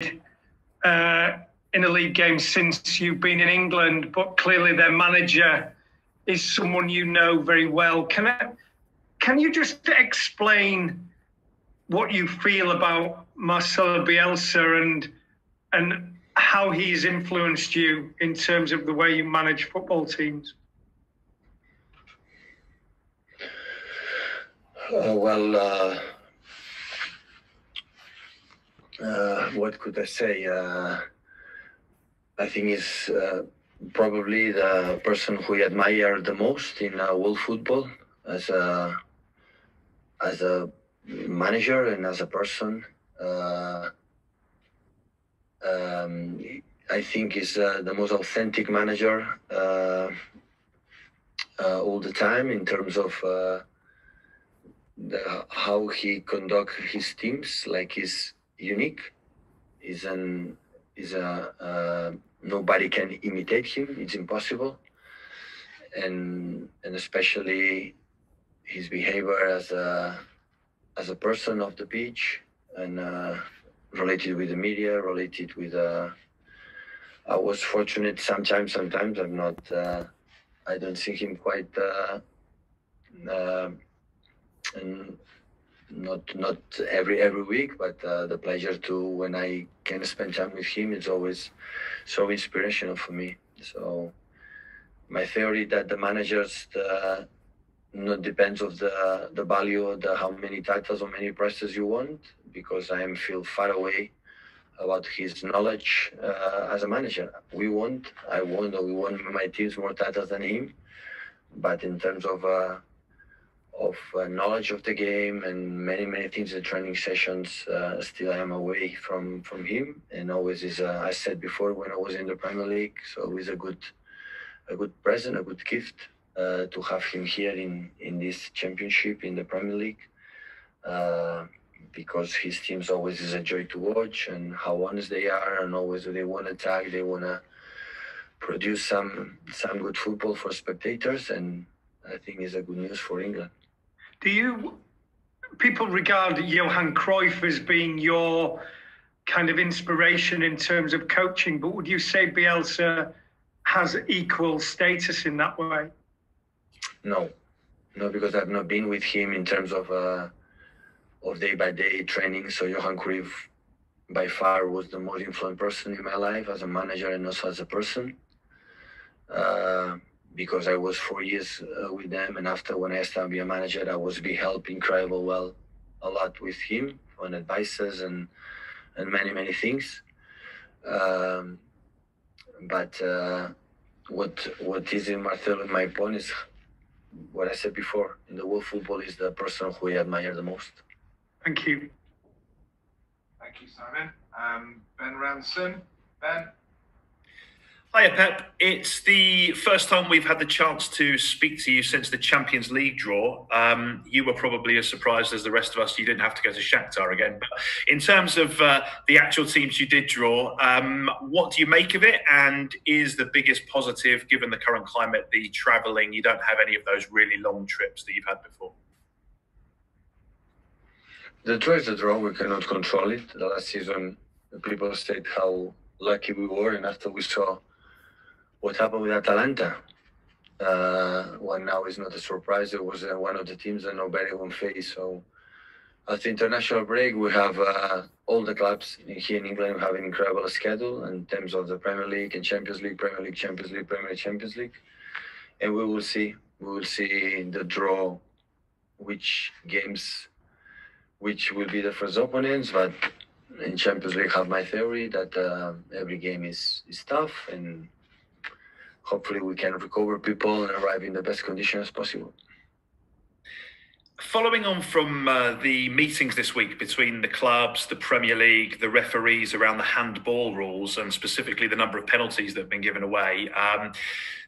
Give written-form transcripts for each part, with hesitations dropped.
in a league game since you've been in England, but clearly their manager is someone you know very well. Can you just explain what you feel about Marcelo Bielsa and how he's influenced you in terms of the way you manage football teams? What could I say? I think he's probably the person who I admire the most in world football as a manager and as a person. I think he's the most authentic manager all the time in terms of how he conducts his teams. Like, he's unique. Nobody can imitate him. It's impossible. And especially his behavior as a person of the pitch, and related with the media, related with. I was fortunate sometimes. I'm not. I don't see him quite. And not every week, but the pleasure to, when I can spend time with him, it's always so inspirational for me. So my theory that the managers not depends of the value of how many titles or many prizes you want, because I feel far away about his knowledge as a manager. We won my teams more titles than him, but in terms of knowledge of the game and many things in training sessions, still I am away from him. And always is, I said before, when I was in the Premier League, so always a good present, a good gift to have him here in this championship in the Premier League, because his teams always is a joy to watch, and how honest they are, and always they want to attack, they want to produce some good football for spectators, and I think it's a good news for England. People regard Johan Cruyff as being your kind of inspiration in terms of coaching, but would you say Bielsa has equal status in that way? No, because I've not been with him in terms of day-by-day training. So Johan Cruyff by far was the most influential person in my life as a manager and also as a person. Because I was 4 years with them, and after, when I started to be a manager, I was be helped incredible well a lot with him on advices and many things. But what is in Marcelo, in my point, is what I said before. In the world football, is the person who I admire the most. Thank you. Thank you, Simon. Ben Ranson. Ben. Hiya, Pep. It's the first time we've had the chance to speak to you since the Champions League draw. You were probably as surprised as the rest of us you didn't have to go to Shakhtar again. But in terms of the actual teams you did draw, what do you make of it? And is the biggest positive, given the current climate, the travelling? You don't have any of those really long trips that you've had before. The draw is a draw. We cannot control it. The last season, the people said how lucky we were, and after we saw what happened with Atalanta, well, now is not a surprise. It was one of the teams that nobody won't face. So at the international break, we have all the clubs here in England. We have an incredible schedule in terms of the Premier League and Champions League, Premier League, Champions League, Premier League, Champions League. And we will see in the draw which will be the first opponents. But in Champions League, I have my theory that every game is tough, and hopefully we can recover people and arrive in the best condition as possible. Following on from the meetings this week between the clubs, the Premier League, the referees around the handball rules, and specifically the number of penalties that have been given away,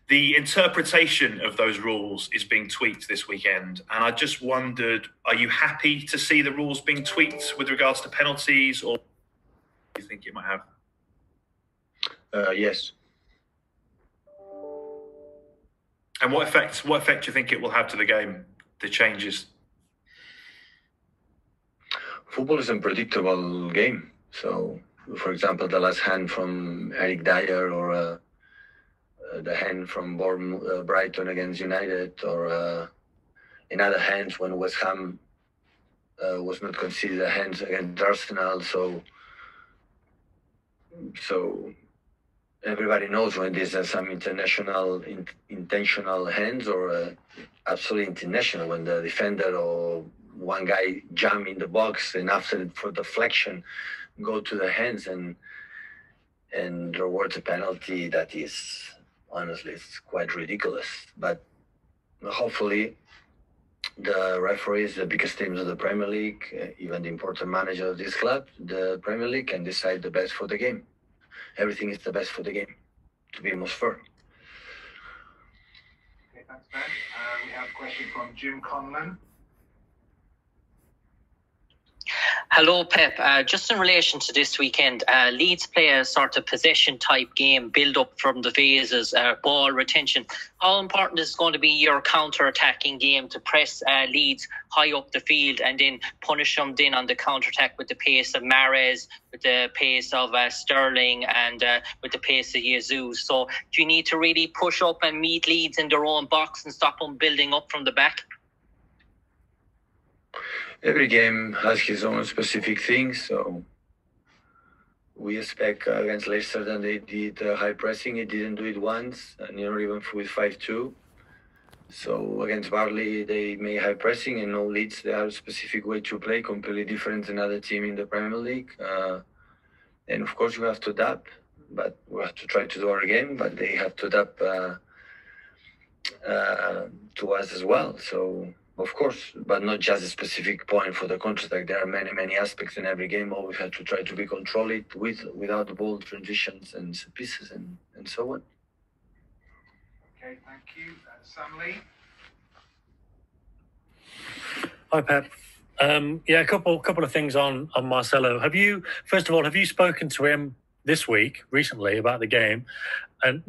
the interpretation of those rules is being tweaked this weekend. And I just wondered, are you happy to see the rules being tweaked with regards to penalties, or do you think it might have? Yes. And what effect do you think it will have to the game, the changes? Football is an unpredictable game, so for example, the last hand from Eric Dyer, or the hand from Brighton against United, or in other hands when West Ham was not considered a hand against Arsenal. So everybody knows when these are some international intentional hands, or absolutely international, when the defender or one guy jump in the box and after for deflection go to the hands and rewards a penalty that is, honestly, it's quite ridiculous. But hopefully the referees, the biggest teams of the Premier League, even the important manager of this club, the Premier League, can decide the best for the game. Everything is the best for the game, to be most fair. Okay, thanks, Ben. We have a question from Jim Conlon. Hello, Pep. Just in relation to this weekend, Leeds play a sort of possession-type game, build up from the phases, ball retention. How important is going to be your counter-attacking game to press Leeds high up the field and then punish them then on the counter-attack with the pace of Mahrez, with the pace of Sterling, and with the pace of Jesus? So do you need to really push up and meet Leeds in their own box and stop them building up from the back? Every game has his own specific things, so we expect against Leicester that they did high pressing. It didn't do it once, and even with 5-2. So against Barley, they made high pressing, and no Leeds, they have a specific way to play, completely different than other team in the Premier League. And of course, we have to adapt, but we have to try to do our game, but they have to adapt to us as well. So, of course, but not just a specific point for the counter-attack. There are many, many aspects in every game. Always have to try to be control it without the ball, transitions and set pieces and so on. Okay, thank you. Sam Lee. Hi, Pep. Yeah, a couple of things on Marcelo. Have you spoken to him this week, recently, about the game? And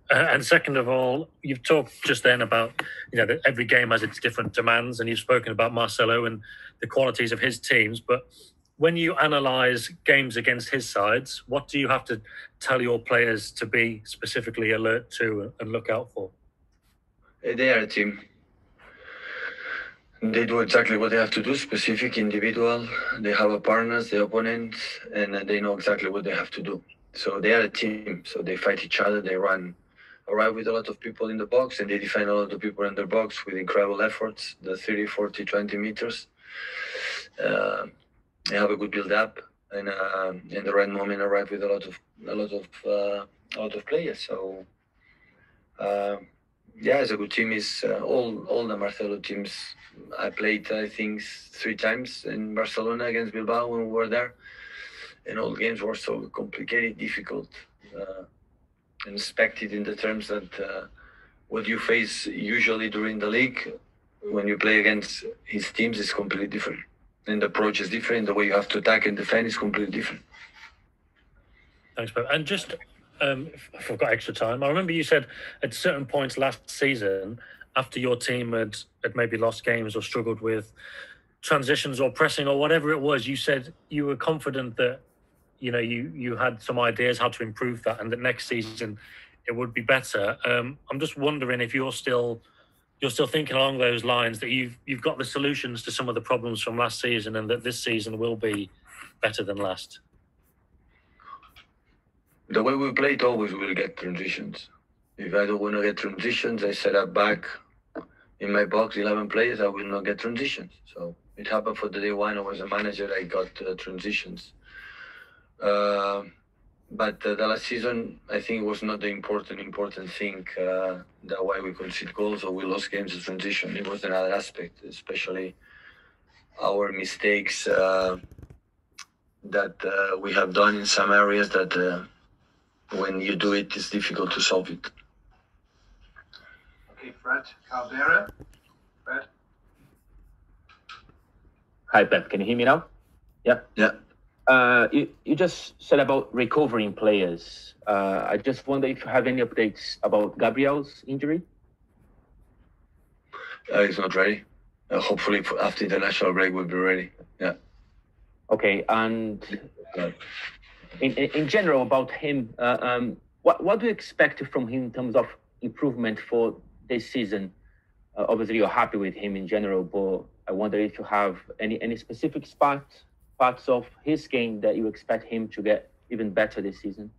and second of all, you've talked just then about that every game has its different demands, and you've spoken about Marcelo and the qualities of his teams. But when you analyse games against his sides, what do you have to tell your players to be specifically alert to and look out for? They are a team. They do exactly what they have to do, specific, individual. They have a partners, the opponents, and they know exactly what they have to do. So they are a team. So they fight each other. They arrive with a lot of people in the box, and they defend a lot of people in their box with incredible efforts, the 30, 40, 20 meters. They have a good build-up, and in the right moment arrive with a lot of players. So yeah, it's a good team. Is all the Marcelo teams. I played, I think, 3 times in Barcelona against Bilbao when we were there. And all games were so complicated, difficult, and expected in the terms that what you face usually during the league, when you play against his teams, is completely different. And the approach is different. The way you have to attack and defend is completely different. Thanks, Pep. And just, if I've got extra time, I remember you said at certain points last season, after your team had maybe lost games or struggled with transitions or pressing or whatever it was, you said you were confident that you had some ideas how to improve that, and that next season it would be better. I'm just wondering if you're still thinking along those lines, that you've got the solutions to some of the problems from last season, and that this season will be better than last. The way we play it, always will get transitions. If I don't want to get transitions, I set up back in my box 11 players, I will not get transitions. So it happened for the day one I was a manager, I got transitions. But the last season, I think it was not the important thing, that why we concede goals or we lost games of transition. It was another aspect, especially our mistakes that we have done in some areas that when you do it, it's difficult to solve it. Okay, Fred Caldera. Fred. Hi, Pep. Can you hear me now? Yeah. Yeah. You just said about recovering players. I just wonder if you have any updates about Gabriel's injury. He's not ready. Hopefully after the national break we'll be ready. Yeah. Okay, and in general about him. What do you expect from him in terms of improvement for this season? Obviously, you're happy with him in general, but I wonder if you have any specific parts of his game that you expect him to get even better this season.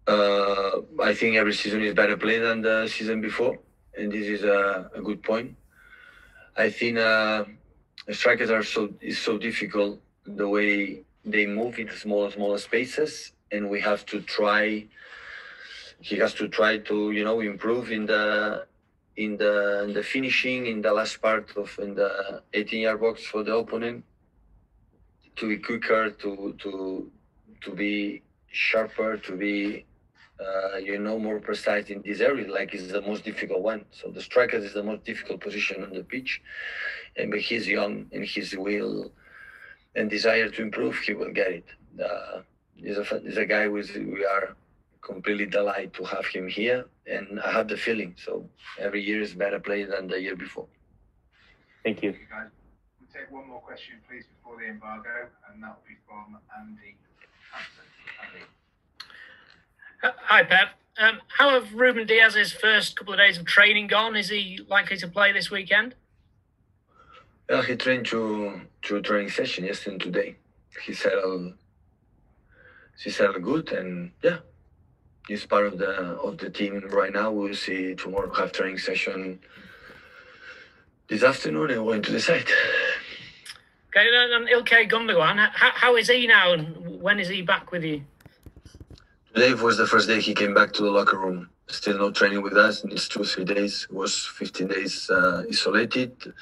I think every season is better play than the season before, and this is a good point. I think strikers are so difficult the way they move in smaller spaces, and we have to try. He has to try to improve in the finishing in the last part of in the 18-yard box for the opponent, to be quicker, to be sharper, to be more precise in this area. Like, it's the most difficult one. So the striker is the most difficult position on the pitch, and but he's young and his will and desire to improve, he will get it. He's a guy we are completely delighted to have him here, and I have the feeling so every year is better play than the year before. Thank you. Guys, we'll take one more question, please, before the embargo, and that will be from Andy. Hi, Pep. How have Ruben Diaz's first couple of days of training gone? Is he likely to play this weekend? Yeah, he trained through training session yesterday and today. He settled good, and yeah, he's part of the team right now. We'll see tomorrow, have training session this afternoon, and going to the site. Okay, and Ilkay Gundogan, how is he now, and when is he back with you? Today was the first day he came back to the locker room. Still no training with us, and it's 2-3 days. It was 15 days isolated.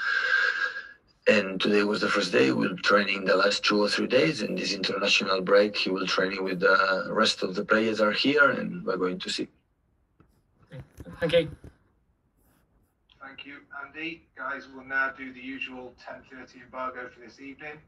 And today was the first day. We'll training the last 2 or 3 days. And this international break, he will training with the rest of the players are here, and we're going to see. Thank you. Thank you, Andy. Guys, we'll now do the usual 10:30 embargo for this evening.